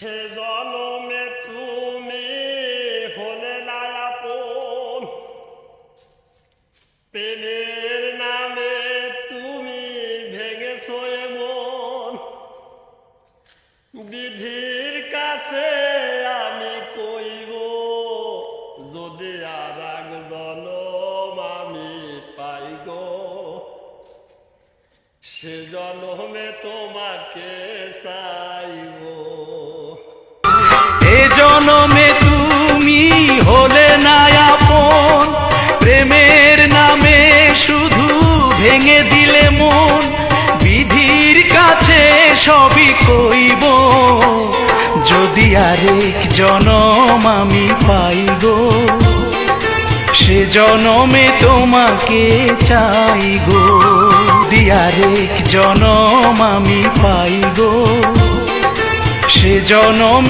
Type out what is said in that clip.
হে জনমে তুমি হলে না আপন, প্রেমের নামে তুমি ভেঙেছো মন। বিধির কাছে আমি কইব, যদি আর এক জনম আমি পাই গো, সে জনমে তোমাকে চাইব। এ জনমে তুমি হলে না আপন, প্রেমের নামে শুধু ভেঙে দিলে মন। বিধির কাছে সবই কইব, যদি আরেক জনম আমি পাই গো, সে জনমে তোমাকে চাই গো। যদি আরেক জনম আমি পাই গো, সে জনম